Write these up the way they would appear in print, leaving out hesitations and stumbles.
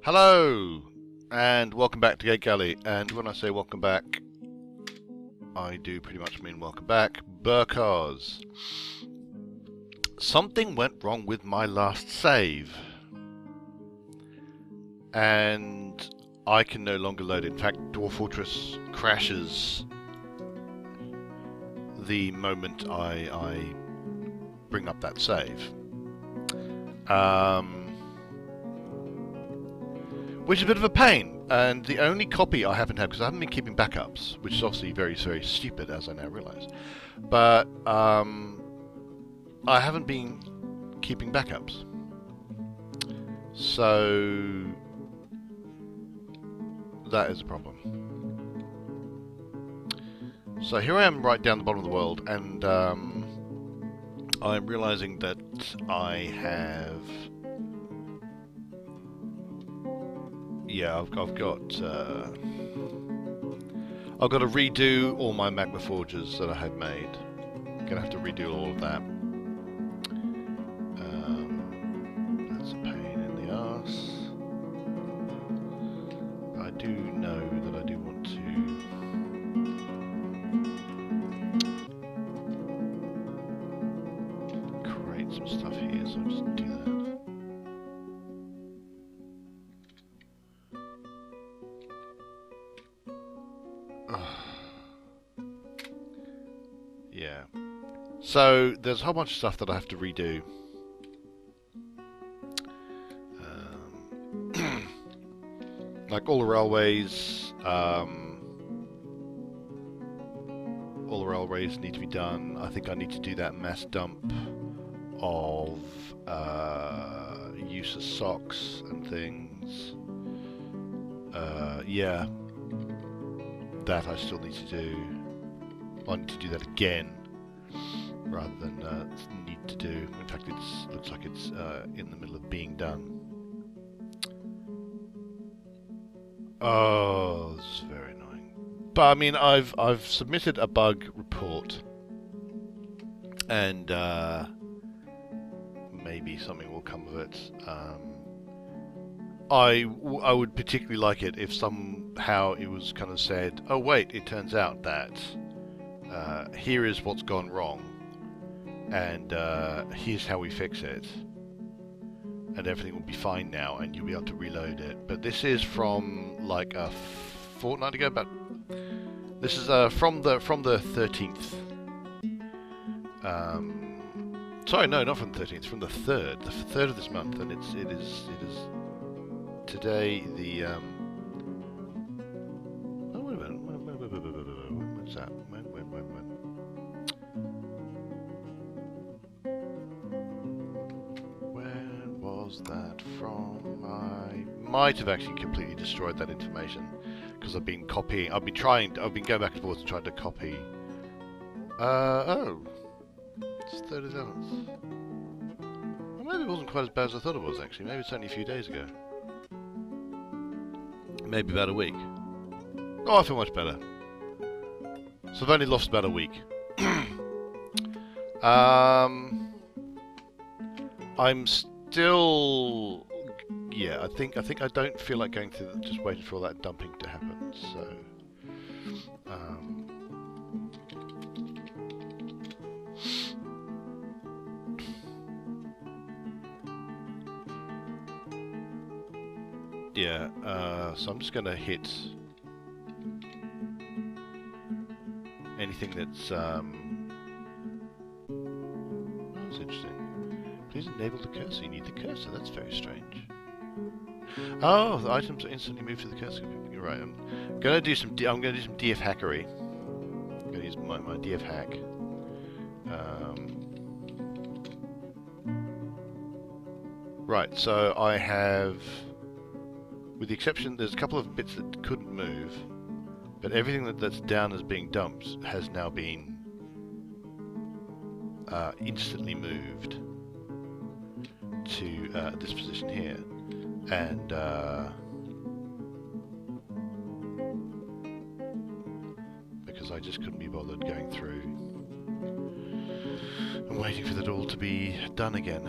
Hello, and welcome back to Gategully. And when I say welcome back, I do pretty much mean welcome back, because something went wrong with my last save, and I can no longer load it. In fact, Dwarf Fortress crashes the moment I bring up that save. Which is a bit of a pain, and the only copy I happen to have, because I haven't been keeping backups, which is obviously very, very stupid, as I now realise, but I haven't been keeping backups. So that is a problem. So here I am right down the bottom of the world, and I'm realising that I have... Yeah, I've got to redo all my magma forges that I had made. Gonna have to redo all of that. That's a pain in the arse. I do know that I do want to create some stuff here, so I'll just do that. Yeah. So there's a whole bunch of stuff that I have to redo. Like all the railways. All the railways need to be done. I think I need to do that mass dump of useless socks and things. Yeah. That I still need to do. I need to do that again, rather than need to do. In fact, it looks like it's in the middle of being done. Oh, this is very annoying. But I mean, I've submitted a bug report, and maybe something will come of it. I would particularly like it if somehow it was kind of said, oh wait, it turns out that here is what's gone wrong, and here's how we fix it, and everything will be fine now, and you'll be able to reload it. But this is from like a fortnight ago, but this is from the 13th. Sorry, no, not from the 13th, from the 3rd, the 3rd of this month, and it is today the oh wait a minute, what's that? When? Where was that from? I might have actually completely destroyed that information, because I've been copying. I've been going back and forth trying to copy. Oh, it's 37th. Well, maybe it wasn't quite as bad as I thought it was actually. Maybe it's only a few days ago. Maybe about a week. Oh, I feel much better. So I've only lost about a week. I'm still... Yeah, I think I don't feel like going through just waiting for all that dumping to happen, so... Yeah, so I'm just going to hit anything that's... Oh, that's interesting. Please enable the cursor. You need the cursor. That's very strange. Oh, the items are instantly moved to the cursor. You're right. I'm going to do some DFhackery. I'm going to use my DFhack. Right, so I have... With the exception, there's a couple of bits that couldn't move, but everything that's down as being dumped has now been instantly moved to this position here, and because I just couldn't be bothered going through and waiting for that all to be done again.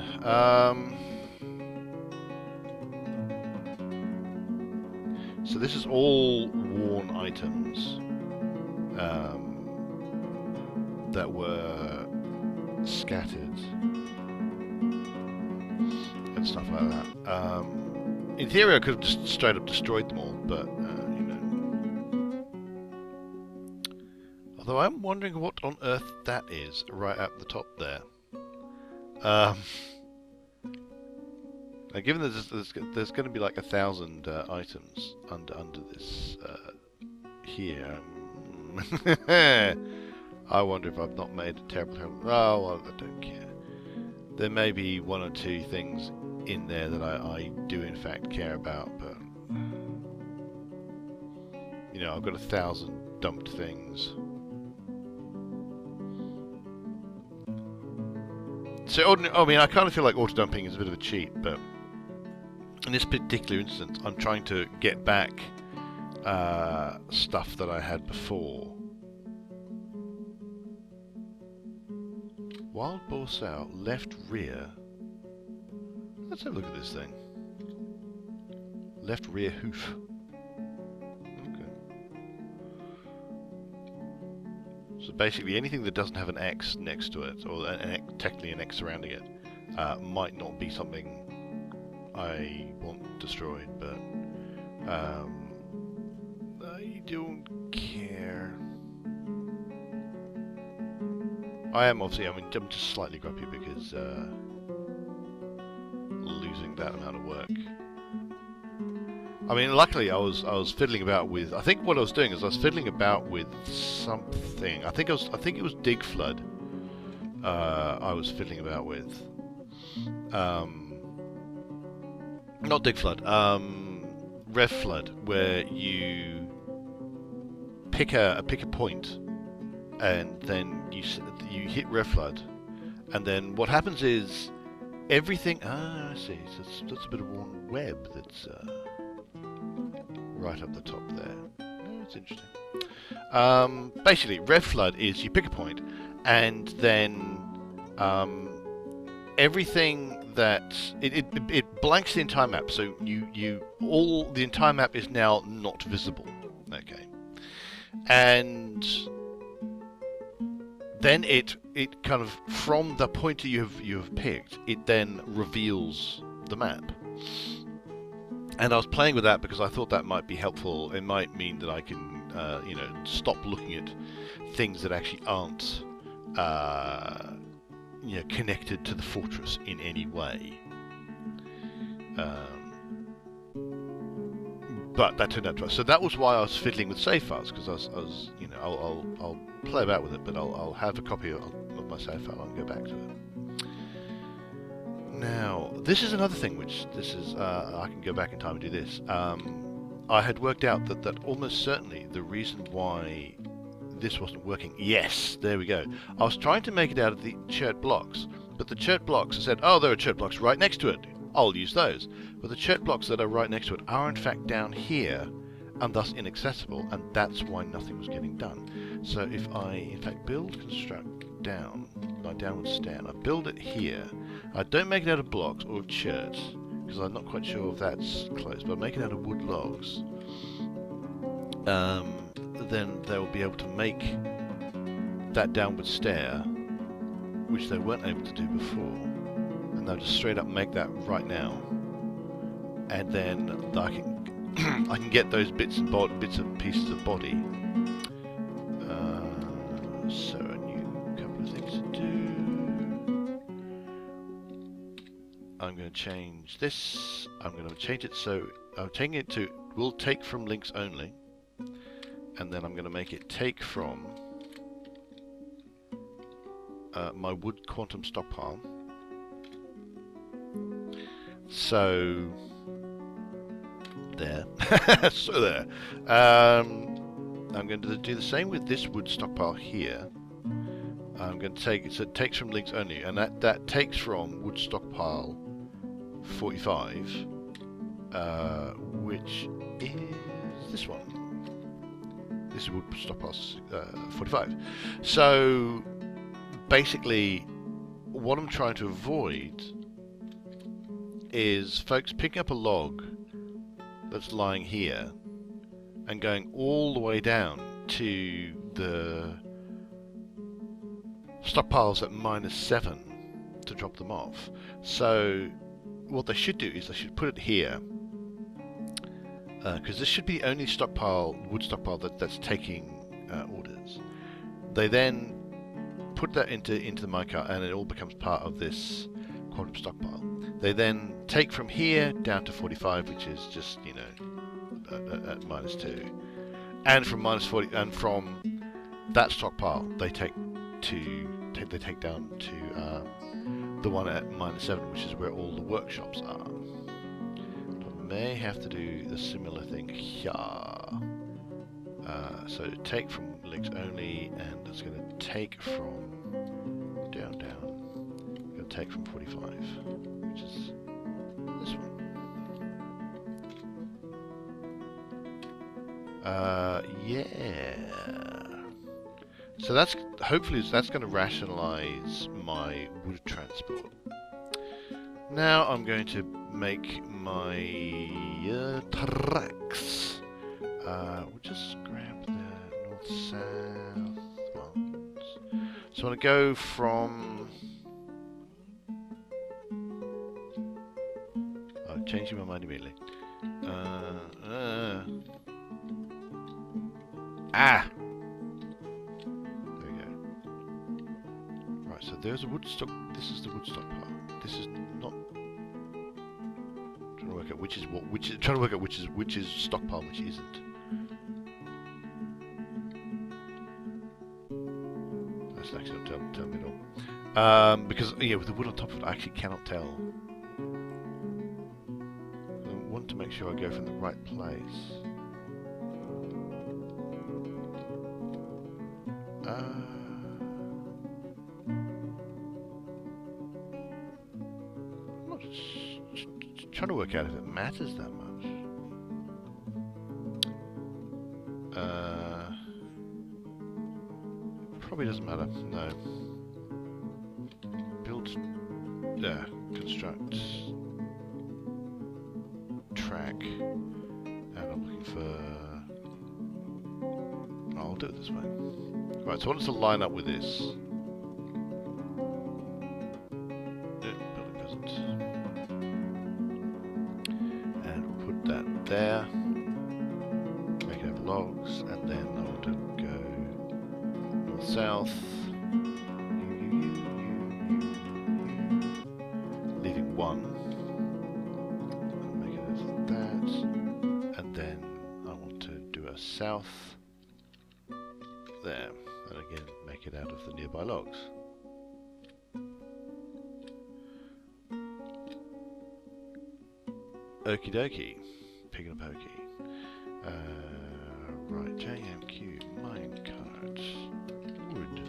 So this is all worn items that were scattered and stuff like that. In theory, I could have just straight up destroyed them all, but you know. Although I'm wondering what on earth that is right at the top there. Now, given that there's going to be like 1,000 items under this here, I wonder if I've not made a terrible. Oh, well, I don't care. There may be one or two things in there that I do in fact care about, but you know, I've got 1,000 dumped things. So, I mean, I kind of feel like auto-dumping is a bit of a cheat, but in this particular instance, I'm trying to get back stuff that I had before. Wild boar sow, left rear. Let's have a look at this thing. Left rear hoof. Okay. So basically anything that doesn't have an X next to it, or technically an X surrounding it, might not be something I want destroyed, but I don't care. I am obviously, I mean, I'm just slightly grumpy because losing that amount of work. I mean, luckily I was fiddling about with. I think what I was doing is I was fiddling about with something. I think it was dig flood. I was fiddling about with. Not dig flood. Rev flood, where you pick a point, and then you hit rev flood, and then what happens is everything. I see. So that's a bit of worn web that's right up the top there. Oh, that's interesting. Basically, rev flood is you pick a point, and then everything that it blanks the entire map. So the entire map is now not visible. Okay, and then it kind of, from the pointer you have picked, it then reveals the map. And I was playing with that because I thought that might be helpful. It might mean that I can, you know, stop looking at things that actually aren't, you know, connected to the fortress in any way. But that turned out to us. So that was why I was fiddling with save files, because I was, you know, I'll play about with it, but I'll have a copy of my save file and go back to it. Now, this is another thing which I can go back in time and do this. I had worked out that almost certainly the reason why this wasn't working. Yes, there we go. I was trying to make it out of the chert blocks, but the chert blocks, I said, oh, there are chert blocks right next to it. I'll use those. But the chert blocks that are right next to it are in fact down here, and thus inaccessible, and that's why nothing was getting done. So if I, in fact, build, construct, down, my downward stair, and I build it here, I don't make it out of blocks or chert, because I'm not quite sure if that's close, but I make it out of wood logs, then they will be able to make that downward stair, which they weren't able to do before, and they'll just straight up make that right now, and then I can get those bits and pieces of body. So a new couple of things to do. I'm going to change this. I'm going to change it so I'm taking it to will take from links only, and then I'm going to make it take from my wood quantum stockpile. So there. So there. I'm going to do the same with this wood stockpile here. I'm going to take it, so it takes from links only, and that takes from wood stockpile 45, which is this one. This is wood stockpile 45. So basically, what I'm trying to avoid is folks picking up a log that's lying here and going all the way down to the stockpiles at -7 to drop them off. So what they should do is they should put it here, because this should be the only wood stockpile that's taking orders. They then put that into the minecart, and it all becomes part of this quantum stockpile. They then take from here down to 45, which is just, you know, at -2, and from -40, and from that stockpile they take down to the one at -7, which is where all the workshops are. I may have to do the similar thing here. So take from links only, and it's going to take from down. It's going to take from 45, which is this one. Yeah. So that's hopefully going to rationalize my wood transport. Now I'm going to make my tracks. We'll just grab the north-south ones. So I'm going to go from... I'm changing my mind immediately. There we go. Right, so there's a wood stock. This is the wood stockpile. This is not... trying to work out which is what. Trying to work out which is stockpile, which isn't. That's actually not telling me at all. Because yeah, with the wood on top of it, I actually cannot tell. I want to make sure I go from the right place. I'm not trying to work out if it matters that much. Probably doesn't matter. No. Build. Yeah. Construct. Track. And I'm looking for. I'll do it this way. Right, so I want us to line up with this. Building doesn't. And we'll put that there. Make it have logs, and then I want to go north-south. Leaving one. Make it as that. And then I want to do a south. There. And again, make it out of the nearby logs. Okie dokie. Picking up Okie. Right, JMQ, minecart, wood.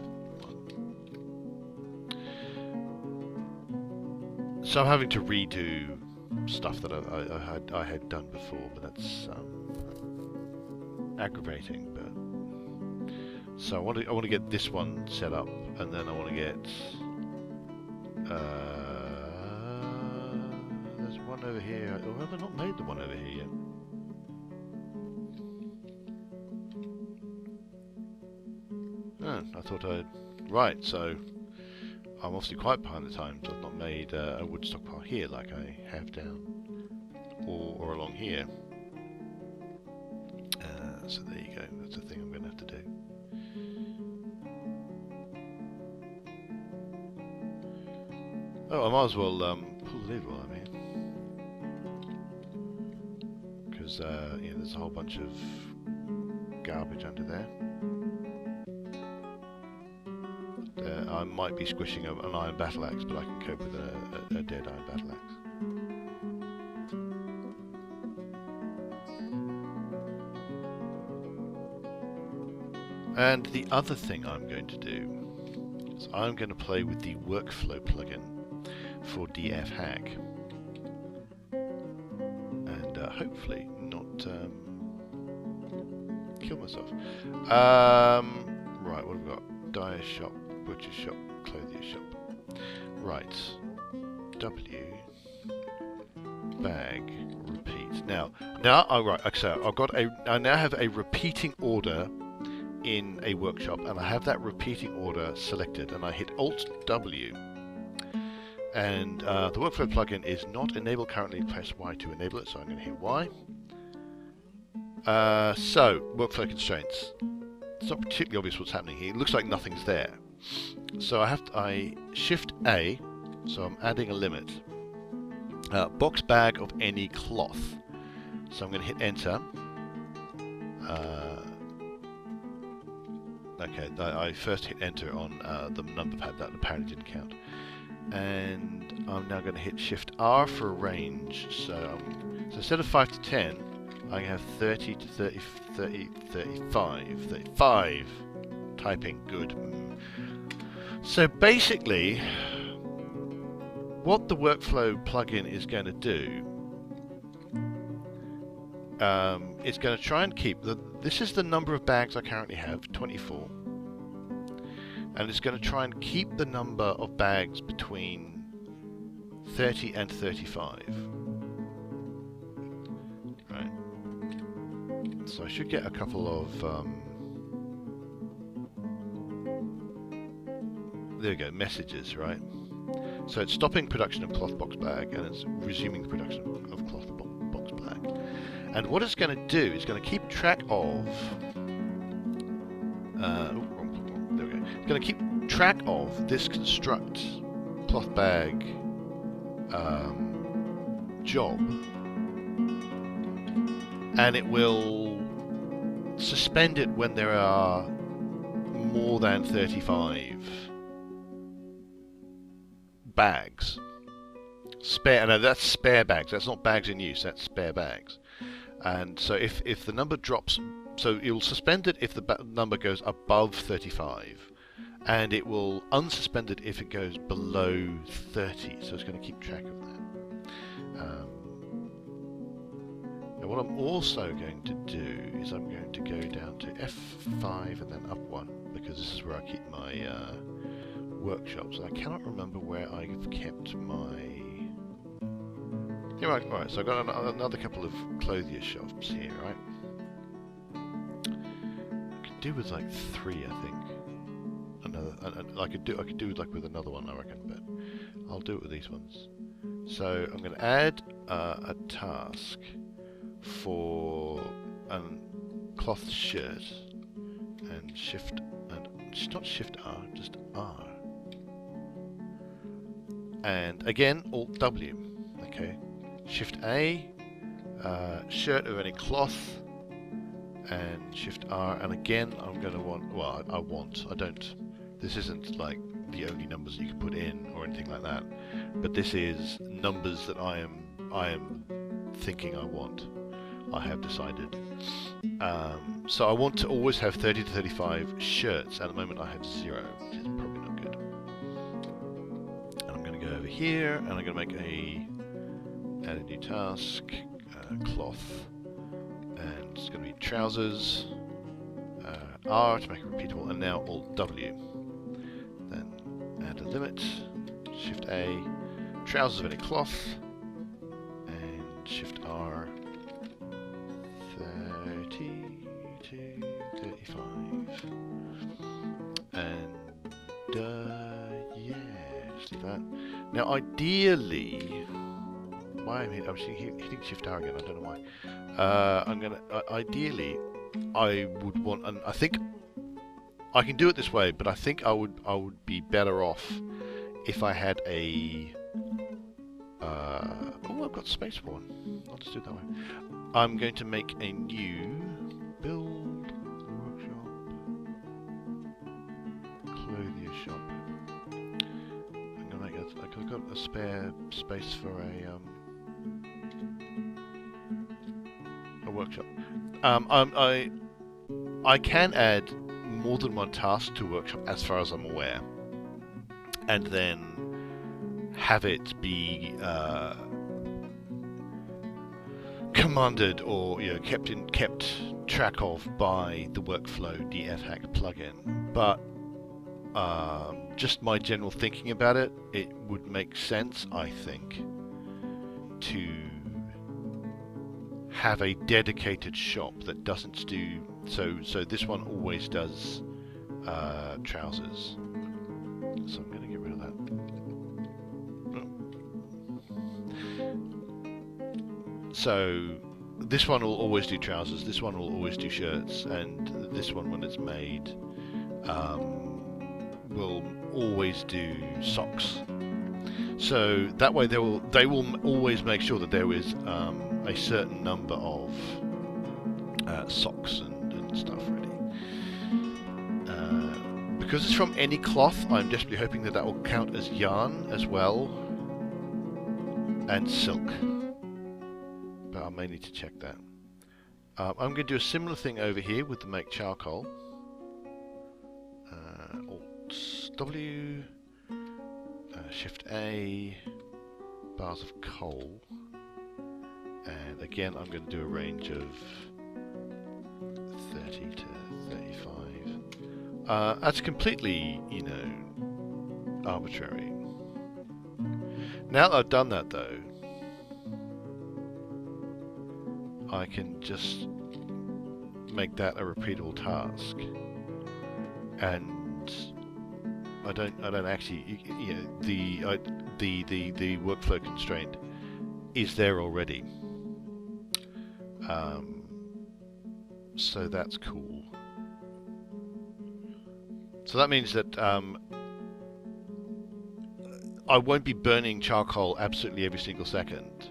So I'm having to redo stuff that I had done before, but that's aggravating. But so I want to get this one set up, and then I want to get there's one over here. Oh, have I not made the one over here yet? Oh, I thought I'd... Right, so I'm obviously quite behind the times. I've not made a wood stockpile here like I have down or along here. So there you go. That's the thing I'm going to have to do. Oh, I might as well pull the lever while I'm here, because yeah, there's a whole bunch of garbage under there. I might be squishing an iron battle axe, but I can cope with a dead iron battle axe. And the other thing I'm going to do is I'm going to play with the workflow plugin for DFhack, and hopefully not kill myself. Right, what have we got? Dyer shop, butcher shop, clothier shop. Right, W, bag, repeat. Now, I'm Now, oh right, so I now have a repeating order in a workshop, and I have that repeating order selected, and I hit Alt W, and the workflow plugin is not enabled currently. Press Y to enable it, so I'm going to hit Y. So workflow constraints. It's not particularly obvious what's happening here. It looks like nothing's there. So I Shift A, so I'm adding a limit. Box bag of any cloth. So I'm going to hit Enter. Okay, I first hit Enter on the number pad that apparently didn't count. And I'm now going to hit Shift R for range. So instead of 5 to 10, I have 30 to 30, 30, 35. 35 typing. Good. So basically, what the workflow plugin is going to do, it's going to try and keep this is the number of bags I currently have, 24, and it's going to try and keep the number of bags between 30 and 35. Right. So I should get a couple of there we go, messages, right? So it's stopping production of cloth box bag, and it's resuming the production of cloth box bag. And what it's going to do is going to keep track of there we go. It's going to keep track of this construct cloth bag job, and it will suspend it when there are more than 35 bags. Spare, no, that's spare bags. That's not bags in use. That's spare bags. And so if the number drops, so it will suspend it if the number goes above 35, and it will unsuspend it if it goes below 30. So it's going to keep track of that. Now what I'm also going to do is I'm going to go down to F5 and then up 1, because this is where I keep my workshops. I cannot remember where I've kept my... Yeah, right, so I've got another couple of clothier shops here, right? I could do with like 3, I think. I could do like with another one, I reckon, but I'll do it with these ones. So I'm going to add a task for a cloth shirt, and not Shift R, just R. And again, Alt W. Okay. Shift A, shirt of any cloth, and Shift R, and again I'm going to want, well, I don't, this isn't like the only numbers you can put in or anything like that, but this is numbers that I am thinking I want. I have decided. So I want to always have 30 to 35 shirts. At the moment I have 0, which is probably not good. And I'm going to go over here, and I'm going to make add a new task, cloth, and it's going to be trousers, R to make it repeatable, and now Alt W. Then add a limit, Shift A, trousers of any cloth, and Shift R, 30 to 35. And yeah, just leave that. Now ideally, I'm hitting Shift R again, I don't know why. Ideally, I would want, and I think I can do it this way, but I think I would be better off if I had a, oh, I've got space for one. I'll just do it that way. I'm going to make a new build workshop, clothier shop. I'm going to make I've got a spare space for a workshop. I can add more than one task to workshop as far as I'm aware, and then have it be commanded or kept track of by the workflow DFhack plugin. But just my general thinking about it, it would make sense, I think, to have a dedicated shop that doesn't do so. So this one always does trousers. So I'm going to get rid of that. So this one will always do trousers, this one will always do shirts, and this one, when it's made, will always do socks. So that way they will always make sure that there is a certain number of socks and stuff ready. Because it's from any cloth, I'm desperately hoping that will count as yarn as well, and silk. But I may need to check that. I'm going to do a similar thing over here with the make charcoal. Alt W, Shift A, bars of coal, and again I'm going to do a range of 30 to 35. That's completely, you know, arbitrary. Now that I've done that though, I can just make that a repeatable task, and I don't actually, you know, the workflow constraint is there already, so that's cool. So that means that I won't be burning charcoal absolutely every single second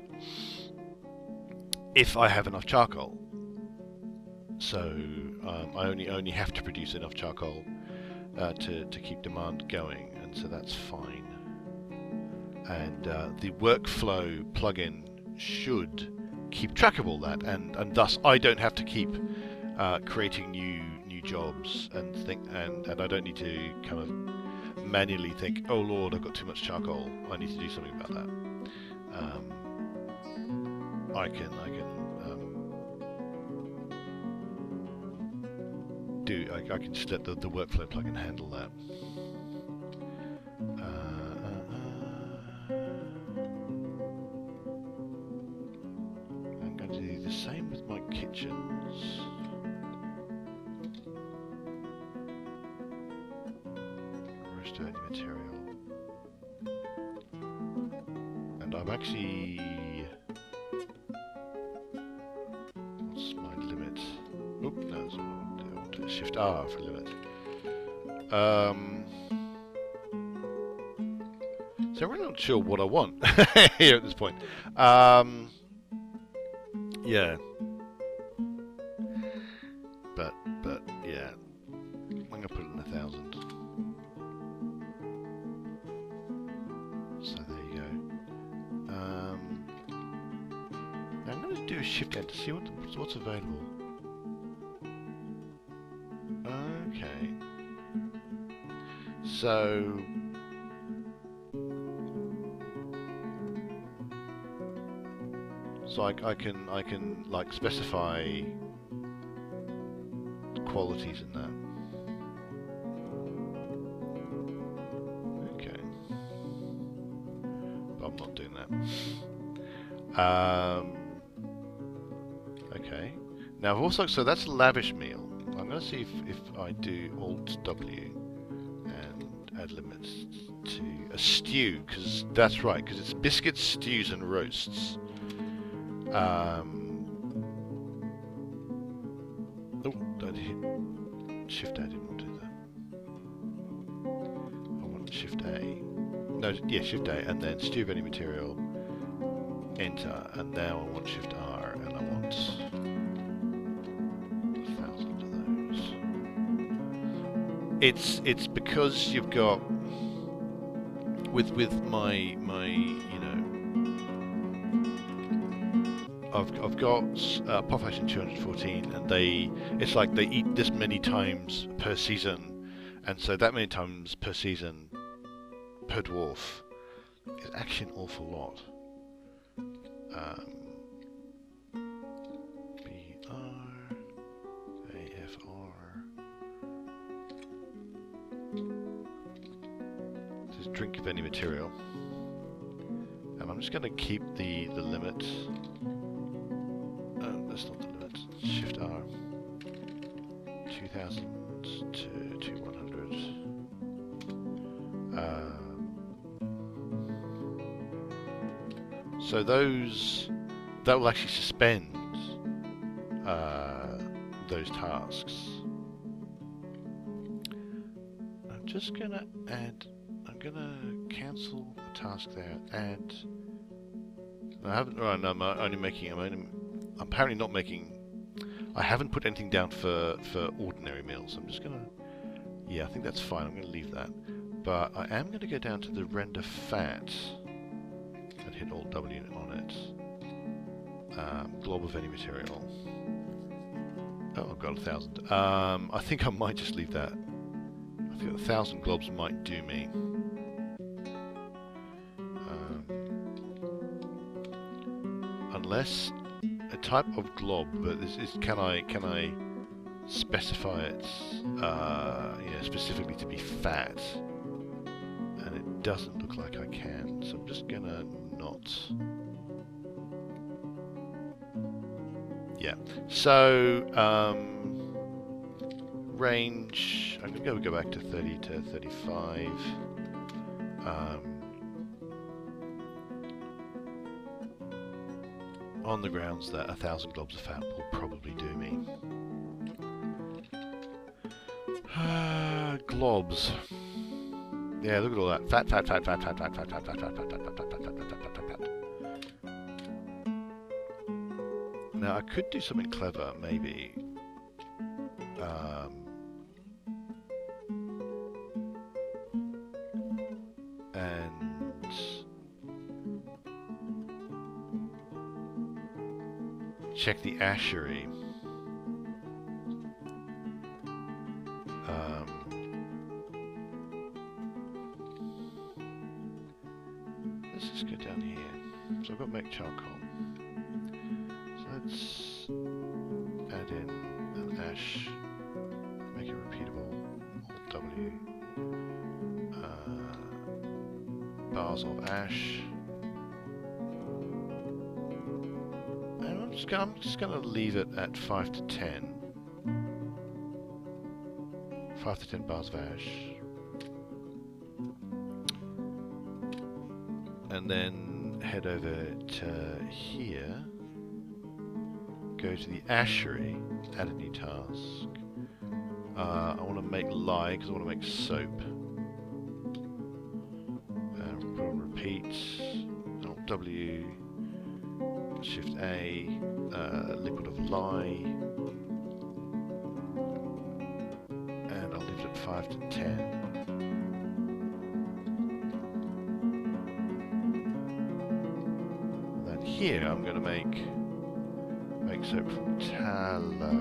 if I have enough charcoal. So I only have to produce enough charcoal to keep demand going, and so that's fine. And the workflow plugin should keep track of all that, and thus I don't have to keep creating new jobs and I don't need to kind of manually think, oh Lord, I've got too much charcoal, I need to do something about that. I can just let the workflow plugin handle that. I'm going to do the same with my kitchens. Roast any material, and I'm actually. What's my limit? Oop, no, that's not what I want to do. Shift R for limit. So I'm really not sure what I want here at this point. Yeah. But yeah. I'm gonna put it in 1,000. So there you go. Now I'm gonna do a shift enter to see what's available. Okay. So I can like specify qualities in that. Okay. But I'm not doing that. Okay. Now I've also, so that's a lavish meal. I'm going to see if I do Alt W and add limits to a stew, because that's right, because it's biscuits, stews and roasts. Oh, did I hit Shift A? I didn't want to do that. I want Shift A. No, yeah, Shift A, and then stew of any material, enter, and now I want Shift R, and I want 1,000 of those. It's because you've got with my you know. I've got population 214, and it's like they eat this many times per season, and so that many times per season per dwarf is actually an awful lot. BR AFR. This is drink of any material, and I'm just going to keep the limit. Shift R. 2000 to 100. So that will actually suspend those tasks. I'm just gonna add. I'm gonna cancel a task there. Add. I haven't. Right, no, I'm only making. I'm apparently not making. I haven't put anything down for ordinary meals. I'm just gonna. Yeah, I think that's fine. I'm gonna leave that. But I am gonna go down to the render fat and hit Alt W on it. Glob of any material. Oh, I've got 1,000. I think I might just leave that. I think 1,000 globs might do me. Unless a type of glob, but this is can I specify it specifically to be fat? And it doesn't look like I can, so I'm just gonna not. Yeah. So range. I'm gonna go back to 30 to 35. On the grounds that 1,000 globs of fat will probably do me. Globs. Yeah, look at all that. Fat. Now, I could do something clever, maybe. And check the ashery. Let's just go down here. So I've got make charcoal. So let's add in an ash, make it repeatable. Alt W. Bars of ash. And I'm just going to leave it at 5 to 10. 5 to 10 bars of ash. And then head over to here. Go to the ashery, add a new task. I want to make lye because I want to make soap. Repeat. Alt W. Shift A. Liquid of lye. And I'll leave it at 5 to 10. Here I'm going to make soap from tallow,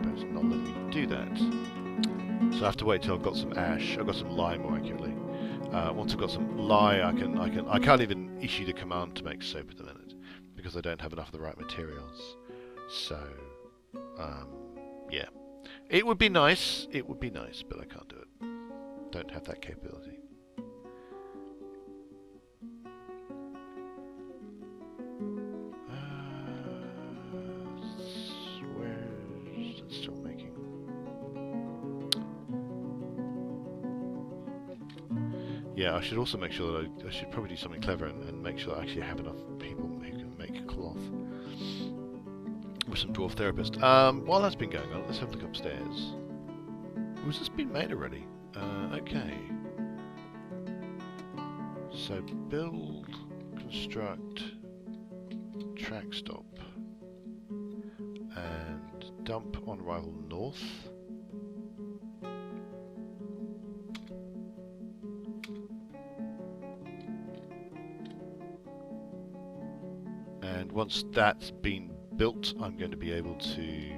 but it's not letting me do that. So I have to wait till I've got some ash. I've got some lye, more accurately. Once I've got some lye, I can't even issue the command to make soap at the minute because I don't have enough of the right materials. So yeah, it would be nice. It would be nice, but I can't do it. Don't have that capability. Yeah, I should also make sure that I should probably do something clever and make sure that I actually have enough people who can make cloth. With some dwarf therapist. While that's been going on, let's have a look upstairs. Was this been made already? Okay. So build, construct, track stop, and dump on arrival north. And once that's been built, I'm going to be able to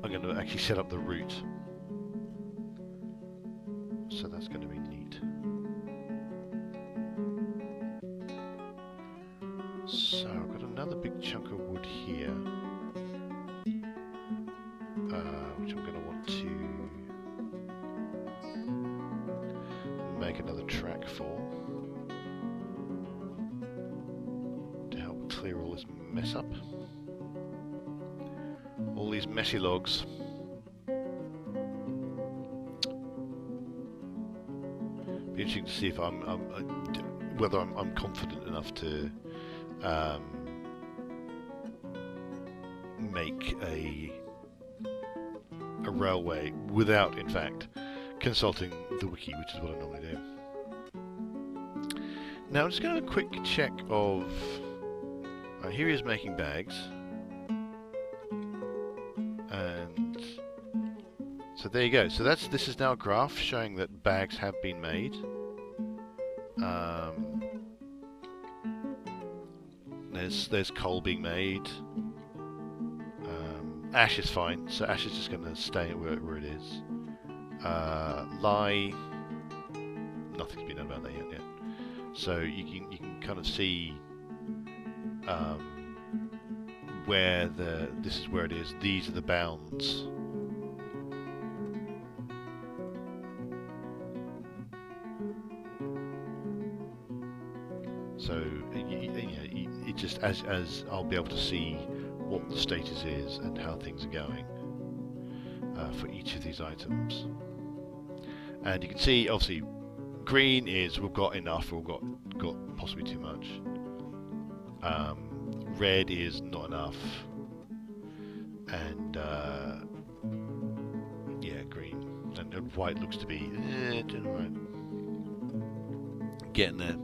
I'm going to actually set up the route. So that's going to be neat. So I've got another big chunk of wood here, which I'm going to want to make another track for. clear all this mess up. All these messy logs. Be interesting to see if whether I'm confident enough to make a railway without, in fact, consulting the wiki, which is what I normally do. Now I'm just going to have a quick check of... here he is making bags. And so there you go. So this is now a graph showing that bags have been made. There's coal being made. Ash is fine, so ash is just going to stay where it is. Lye, nothing's been done about that yet. So you can kind of see where this is where it is. These are the bounds. So it just as I'll be able to see what the status is and how things are going for each of these items. And you can see, obviously, green is we've got enough, or we've got possibly too much. Red is not enough, and yeah, green and white looks to be right. Getting there.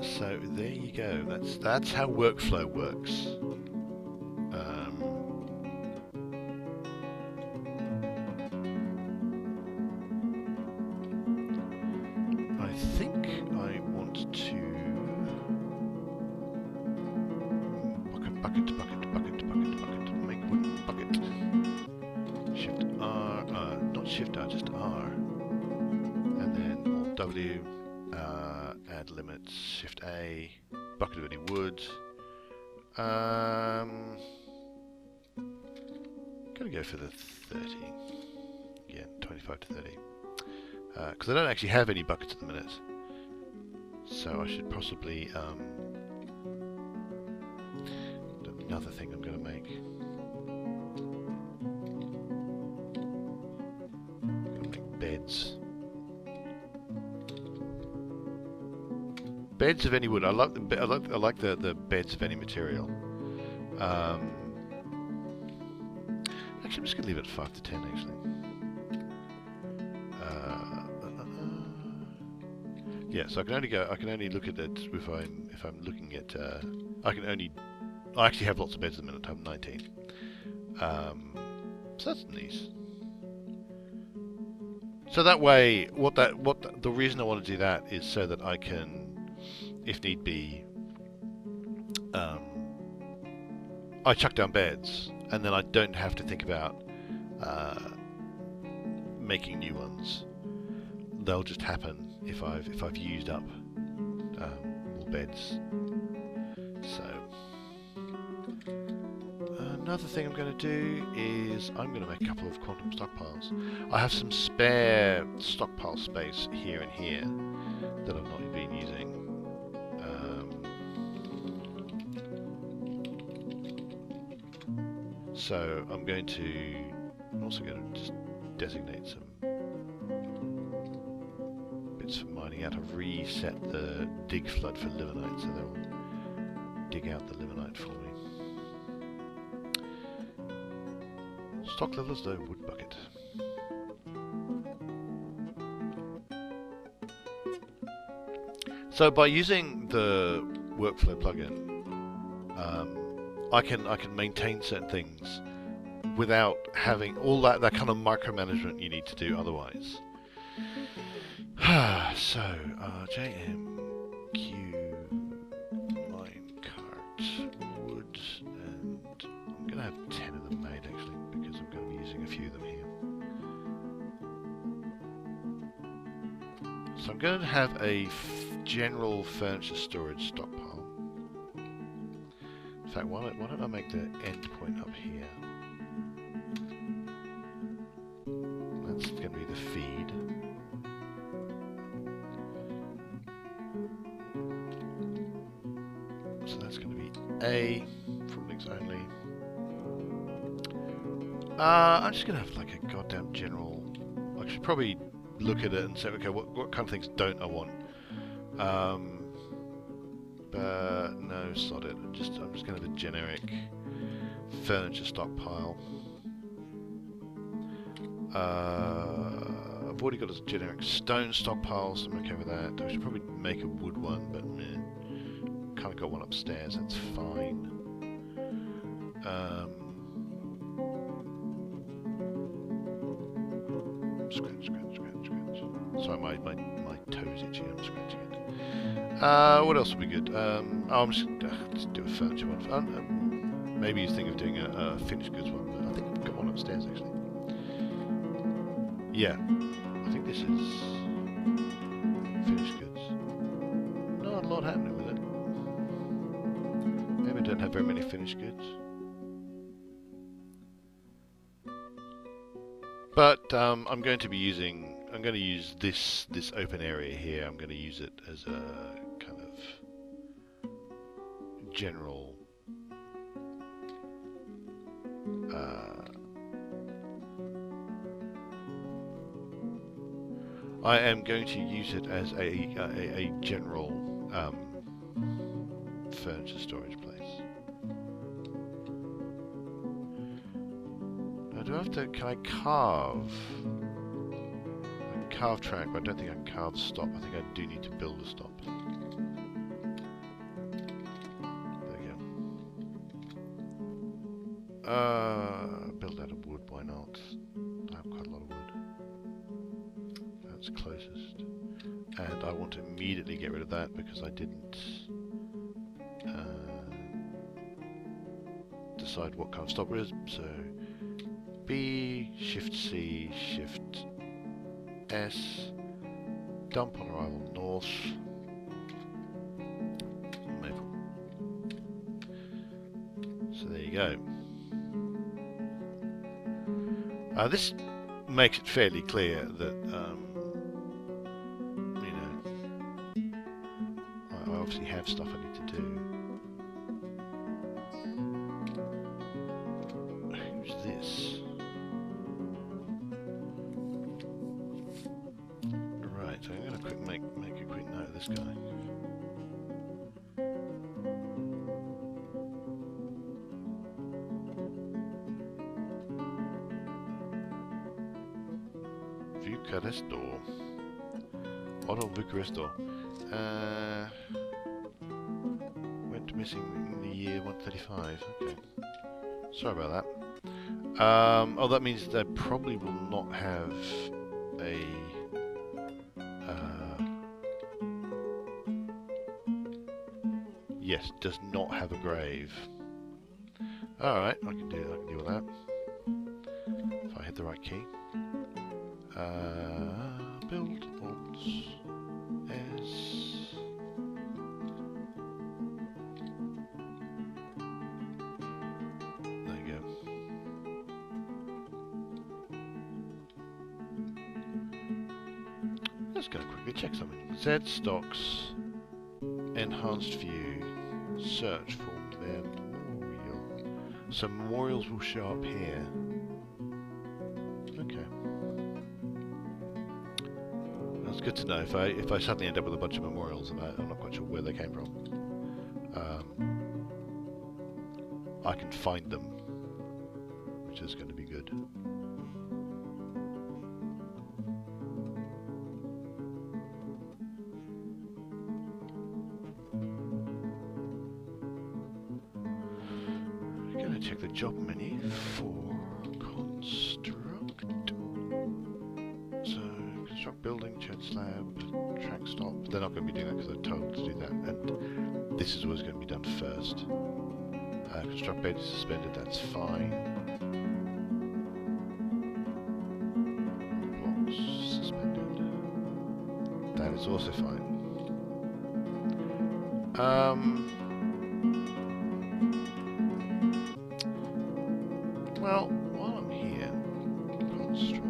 So there you go. That's how workflow works. I think I want to bucket, make wooden bucket. Shift R, not Shift R, just R, and then Alt W. Add limits, Shift A, bucket of any wood. Gonna go for the 30. Yeah, 25 to 30. Because I don't actually have any buckets at the minute. So I should possibly another thing I'm gonna make. Gonna make beds. Beds of any wood. I like the beds of any material. Actually, I'm just going to leave it at 5 to 10. Actually. Yeah. So I can only look at it if I'm looking at. I actually have lots of beds at the minute. I have 19. So that's nice. So that way, the reason I want to do that is so that I can, if need be, I chuck down beds, and then I don't have to think about making new ones. They'll just happen if I've used up more beds. So another thing I'm going to do is I'm going to make a couple of quantum stockpiles. I have some spare stockpile space here and here that I've not been using. So I'm also going to just designate some bits for mining out. I've reset the dig flood for limonite, so they'll dig out the limonite for me. Stock levels though, wood bucket. So by using the workflow plugin, I can maintain certain things without having all that kind of micromanagement you need to do otherwise. So JMQ minecart wood, and I'm gonna have 10 of them made actually because I'm going to be using a few of them here. So I'm going to have a general furniture storage stockpile. In fact, why don't I make the end point up here? That's going to be the feed. So that's going to be A from links only. I'm just going to have like a goddamn general. I should probably look at it and say, okay, what kind of things don't I want? But no, sod it. I'm just going to have a generic furniture stockpile. I've already got a generic stone stockpile, so I'm okay with that. I should probably make a wood one, but kind of got one upstairs. That's fine. Scratch. Sorry, my toes itchy. I'm scratching it. What else would be good? I'm just do a furniture one. Maybe you think of doing a finished goods one, but I think I've got one upstairs actually. Yeah, I think this is finished goods. Not a lot happening with it. Maybe I don't have very many finished goods. But I'm going to use this open area here. I'm going to use it as a kind of general I am going to use it as a general furniture storage place. Now, do I have to? Can I carve? I can carve track, but I don't think I can carve stop. I think I do need to build a stop. There we go. Build out of wood. Why not? I have quite a lot of wood. That's closest, and I want to immediately get rid of that because I didn't decide what kind of stopper it is. So B, Shift C, Shift S, dump on arrival north, maple. So there you go. This makes it fairly clear that I obviously have stuff I need to do. Who's this? Right, so I'm going to make a quick note of this guy. Bucaresto. Otto Bucaresto. Went missing in the year 135. Okay. Sorry about that. Oh, that means they probably will not have a... yes, does not have a grave. Alright, I can deal with that. If I hit the right key. Build Alt S. There you go. Let's go quickly check something. Z stocks, enhanced view, search for memorial. So memorials will show up here. Okay. That's good to know. If I suddenly end up with a bunch of memorials and I'm not quite sure where they came from, I can find them, which is going to be good. We're going to check the job menu for construct. Construct building, shed slab, track stop. They're not going to be doing that because they're told to do that, and this is what's going to be done first. Construct bed is suspended, that's fine. Blocks suspended. That is also fine. Well, while I'm here, construct.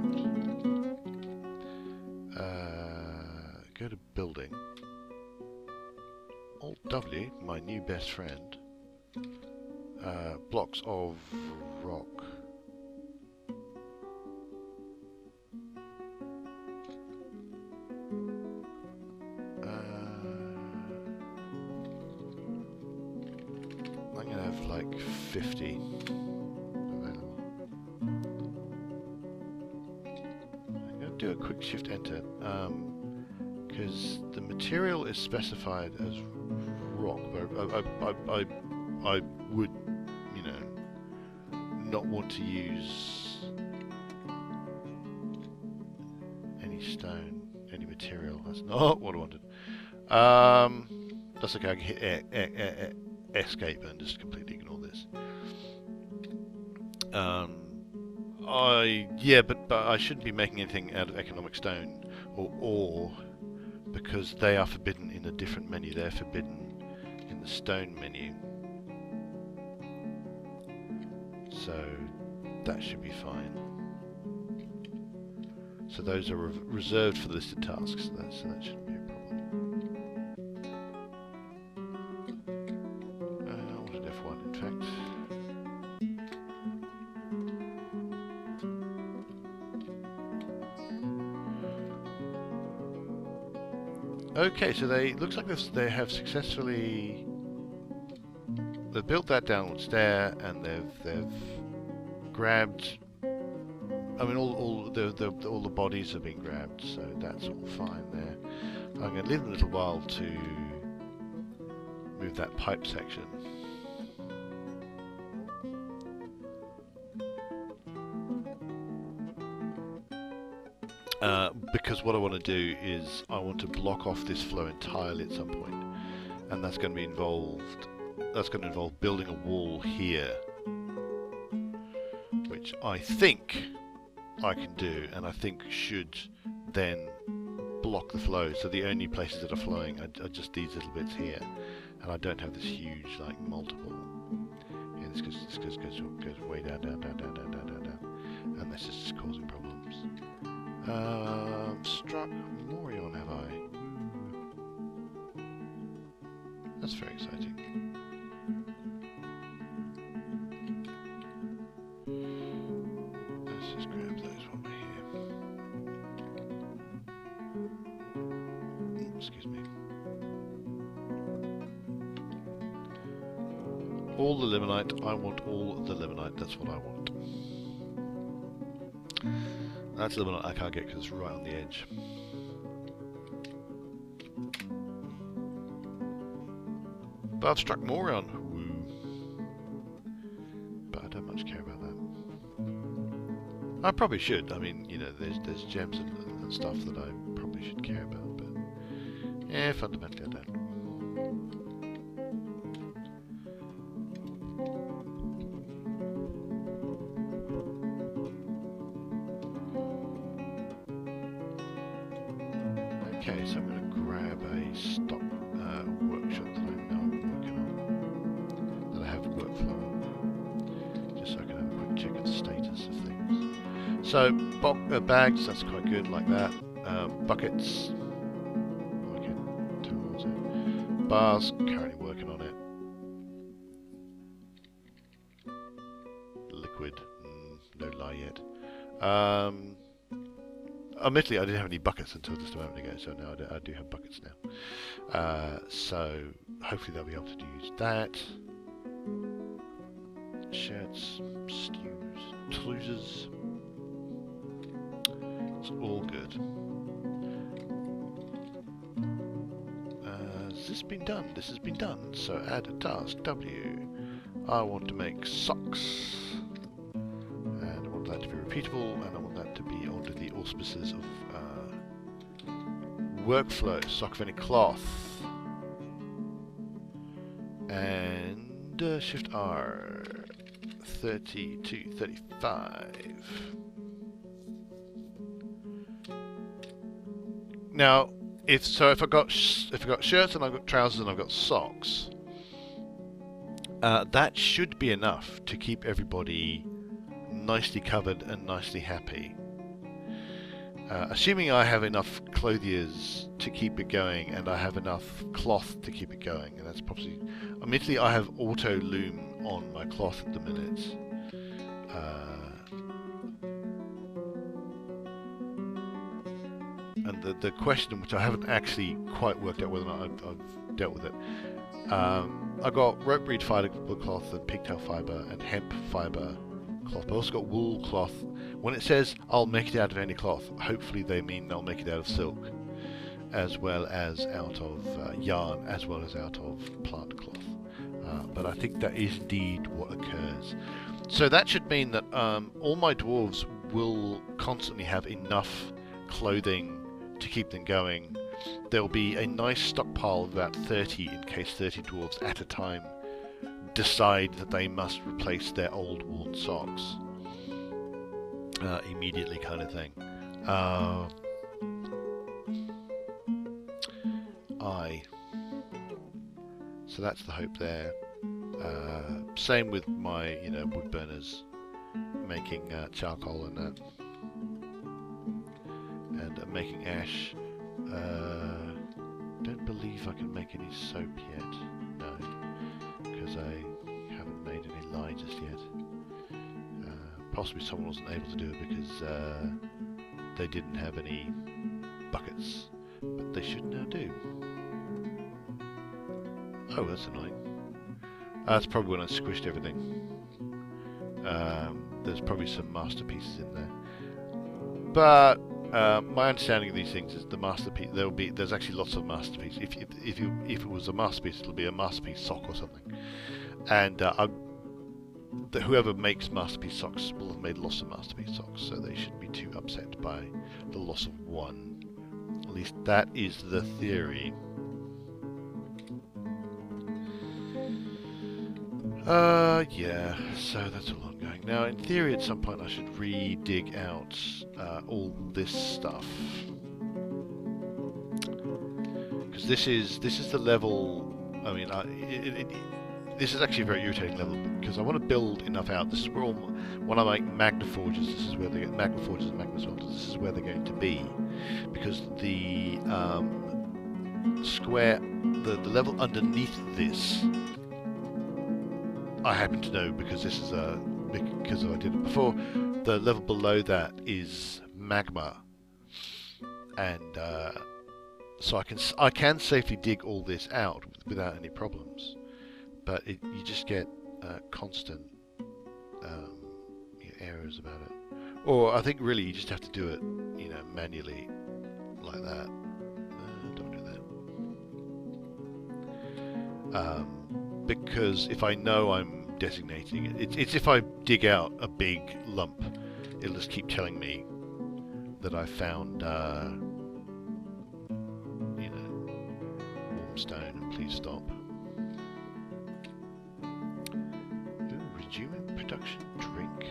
Go to building. Alt W, my new best friend. Blocks of rock. I'm gonna have like 50 available. I'm gonna do a quick shift enter because the material is specified as rock, but I would, you know, not want to use any stone, any material. That's not what I wanted. That's okay. I can hit escape and just completely ignore this. Yeah, but I shouldn't be making anything out of economic stone or ore because they are forbidden in a different menu. They're forbidden in the stone menu. So that should be fine. So those are reserved for the listed tasks, so that shouldn't be a problem. I wanted F1 in fact. Okay, so looks like they have successfully built that downward stair, and they've grabbed. I mean, all the bodies have been grabbed, so that's all fine there. I'm going to leave them a little while to move that pipe section. Because what I want to do is I want to block off this flow entirely at some point, and that's going to be involved. That's going to involve building a wall here, which I think I can do, and I think should then block the flow. So the only places that are flowing are just these little bits here, and I don't have this huge like multiple. Yeah, this goes way down, and this is just causing problems. Struck Morion, have I? That's very exciting. Let's just grab those while we're here. Excuse me. All the limonite. I want all the limonite. That's what I want. That's the limonite I can't get because it's right on the edge. But I've struck Morion. Woo. But I don't much care about that. I probably should. I mean, you know, there's gems and stuff that I probably should care about, but yeah, fundamentally I don't. Okay, so I'm going to grab a stock workshop that I know I'm working on, that I have workflow on, just so I can have a quick check of the status of things. So, bags, that's quite good, like that. Buckets, working towards it. Bars, currently working on it. Liquid, no lie yet. Admittedly, I didn't have any buckets until just a moment ago, so now I do have buckets now. So hopefully they'll be able to use that. Shirts, stews, trousers. It's all good. Has this been done? This has been done. So add a task, W. I want to make socks. And I want that to be repeatable, and I want that to be under the auspices of workflow, sock of any cloth, and Shift R, 30 to 35. Now, if I got shirts and I've got trousers and I've got socks, that should be enough to keep everybody nicely covered and nicely happy. Assuming I have enough clothiers to keep it going, and I have enough cloth to keep it going, and that's probably... Admittedly, I have auto loom on my cloth at the minute. And the question, which I haven't actually quite worked out whether or not I've dealt with it, I've got rope reed fiber cloth and pigtail fiber and hemp fiber cloth. I've also got wool cloth. When it says I'll make it out of any cloth, hopefully they mean I'll make it out of silk, as well as out of yarn, as well as out of plant cloth. But I think that is indeed what occurs. So that should mean that all my dwarves will constantly have enough clothing to keep them going. There'll be a nice stockpile of about 30 in case 30 dwarves at a time decide that they must replace their old worn socks immediately, kind of thing. So that's the hope there. Same with my, wood burners, making charcoal and that, and making ash. Don't believe I can make any soap yet. No, because I haven't made any lye just yet. Possibly someone wasn't able to do it because they didn't have any buckets, but they should now do. Oh, that's annoying. That's probably when I squished everything. There's probably some masterpieces in there, but my understanding of these things is the masterpiece. There's actually lots of masterpieces. If it was a masterpiece, it'll be a masterpiece sock or something. And whoever makes masterpiece socks will have made lots of masterpiece socks, so they shouldn't be too upset by the loss of one. At least that is the theory. Yeah, so that's all ongoing. Now, in theory, at some point I should re-dig out all this stuff. Because this is the level, I mean, this is actually a very irritating level, because I want to build enough out. This is where when I make Magna Forges, this is where they get Magna Forges and Magna Smelters, this is where they're going to be. Because the the level underneath this, I happen to know because this is because I did it before. The level below that is magma, and so I can safely dig all this out without any problems. But you just get constant errors about it. Or I think really you just have to do it, manually, like that. Don't do that. Because if I know I'm designating it, it's if I dig out a big lump, it'll just keep telling me that I found, warm stone, and please stop. Ooh, resuming production drink.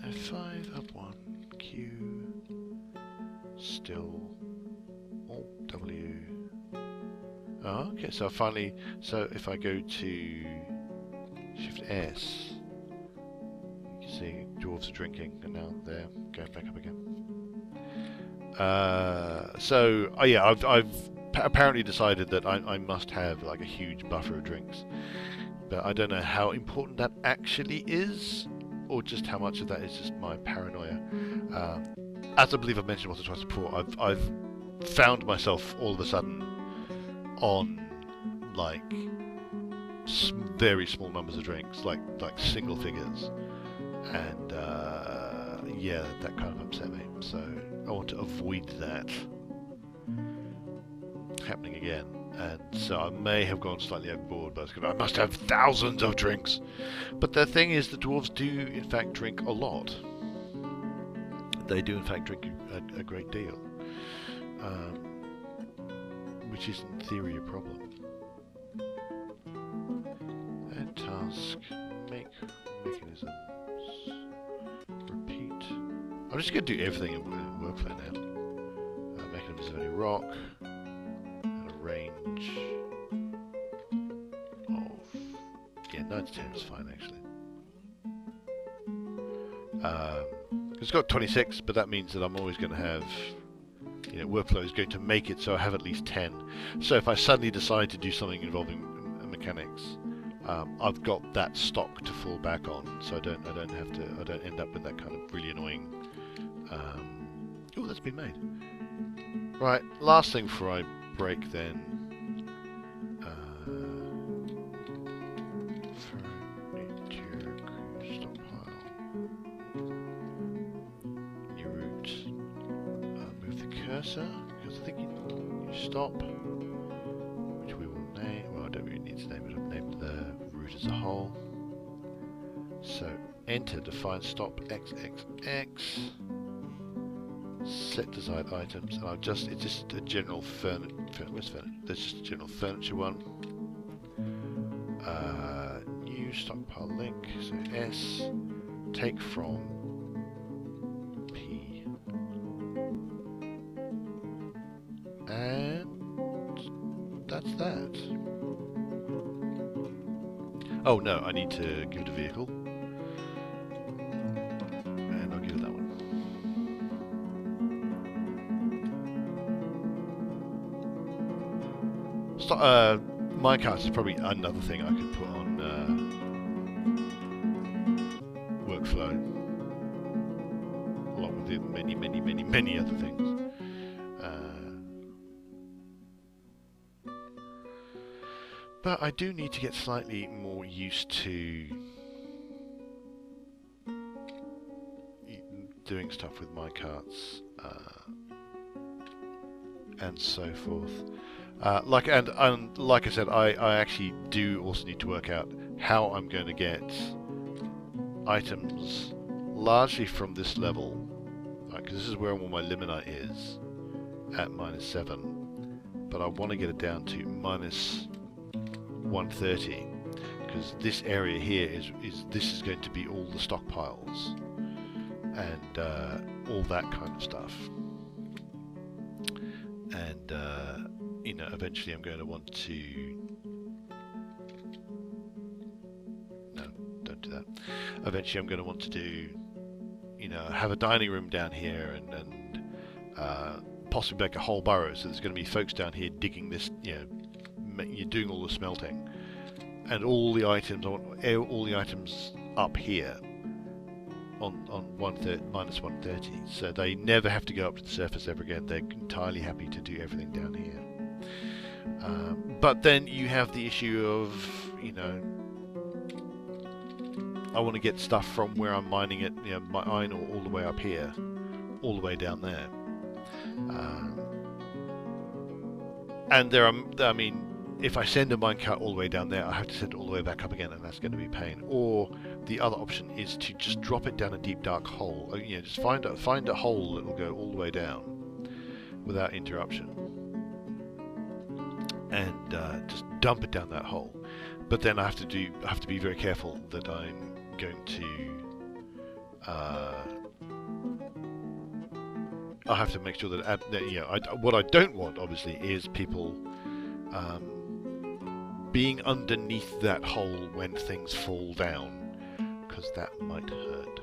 F5, up 1, Q, still, Alt W. Oh, okay, so if I go to Shift S, you can see dwarves are drinking, and now they're going back up again. Yeah, I've apparently decided that I must have like a huge buffer of drinks, but I don't know how important that actually is, or just how much of that is just my paranoia. As I believe I've mentioned once or twice before, I've found myself all of a sudden on like very small numbers of drinks, like single figures, and yeah, that kind of upset me. So I want to avoid that happening again, and so I may have gone slightly overboard, but I must have thousands of drinks. But the thing is, the dwarves do in fact drink a lot. They do in fact drink a great deal, which is in theory a problem. Add task, make mechanisms, repeat. I'm just going to do everything in workflow now. Mechanisms of any rock, and a range of 9 to 10 is fine actually. It's got 26, but that means that I'm always going to have, you know, workflow is going to make it so I have at least 10. So if I suddenly decide to do something involving mechanics, I've got that stock to fall back on, so I don't end up with that kind of really annoying. Oh, that's been made. Right, last thing before I break then. Furniture stockpile. New route. Move the cursor because I think you stop, which we will name. Well, I don't really need to name it. I've named the route as a whole. So enter define stop XXX. Set desired items, and I've just it's just a general furniture. Where's furniture? There's just a general furniture one. New stockpile link. So S take from P, and that's that. Oh no, I need to give it a vehicle. Minecart is probably another thing I could put on workflow, along with the many other things. But I do need to get slightly more used to doing stuff with minecarts and so forth. Like I said, I actually do also need to work out how I'm going to get items largely from this level, because this is where all my limonite is at -7, but I want to get it down to -130, because this area here this is going to be all the stockpiles and all that kind of stuff, and you know, eventually I'm going to want to... No, don't do that. Eventually I'm going to want to do, you know, have a dining room down here and possibly make a whole burrow. So there's going to be folks down here digging this, you know, you're doing all the smelting, and all the items up here on -130, so they never have to go up to the surface ever again. They're entirely happy to do everything down here. But then you have the issue of, you know, I want to get stuff from where I'm mining it, you know, my iron ore all the way up here, all the way down there. And there are, I mean, if I send a minecart all the way down there, I have to send it all the way back up again, and that's going to be a pain. Or the other option is to just drop it down a deep dark hole. You know, just find a hole that will go all the way down without interruption, and just dump it down that hole. But then I have to be very careful that I'm going to I have to make sure that you know, what I don't want obviously is people being underneath that hole when things fall down, because that might hurt.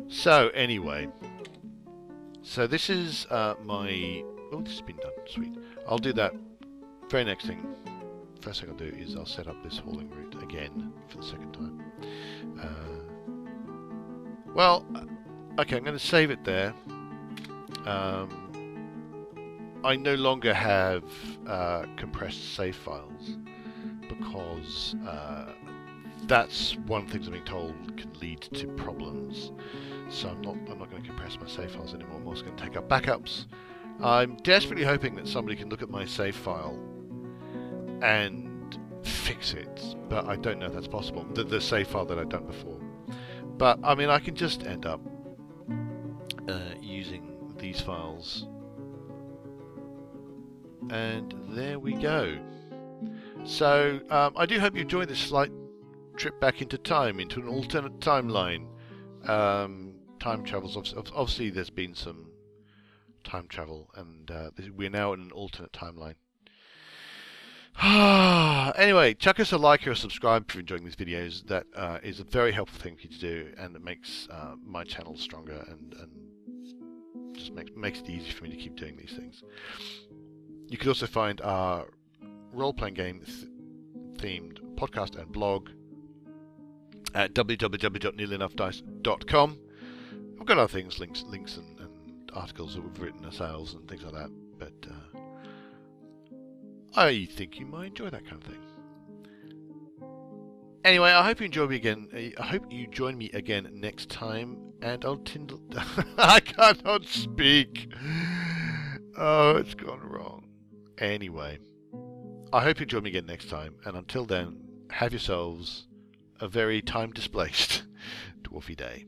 So anyway, so this is my... Oh, this has been done. Sweet. I'll do that. Very next thing. First thing I'll do is I'll set up this hauling route again for the second time. Well, okay, I'm going to save it there. I no longer have compressed save files, because that's one thing I'm being told can lead to problems. So I'm not going to compress my save files anymore. I'm also going to take up backups. I'm desperately hoping that somebody can look at my save file and fix it, but I don't know if that's possible. The save file that I've done before. But I mean, I can just end up using these files, and there we go. So I do hope you enjoyed this slight trip back into time, into an alternate timeline. Time travels, obviously there's been some time travel, and we're now in an alternate timeline. Anyway, chuck us a like or a subscribe if you're enjoying these videos. That is a very helpful thing for you to do, and it makes my channel stronger and just makes it easy for me to keep doing these things. You could also find our role-playing game themed podcast and blog at www.nearlyenough.dice.com. We've got other things, links and articles that we've written ourselves and things like that, but I think you might enjoy that kind of thing. Anyway, I hope you enjoy me again. I hope you join me again next time, and I'll tindle. I cannot speak. Oh, it's gone wrong. Anyway, I hope you join me again next time, and until then, have yourselves a very time-displaced dwarfy day.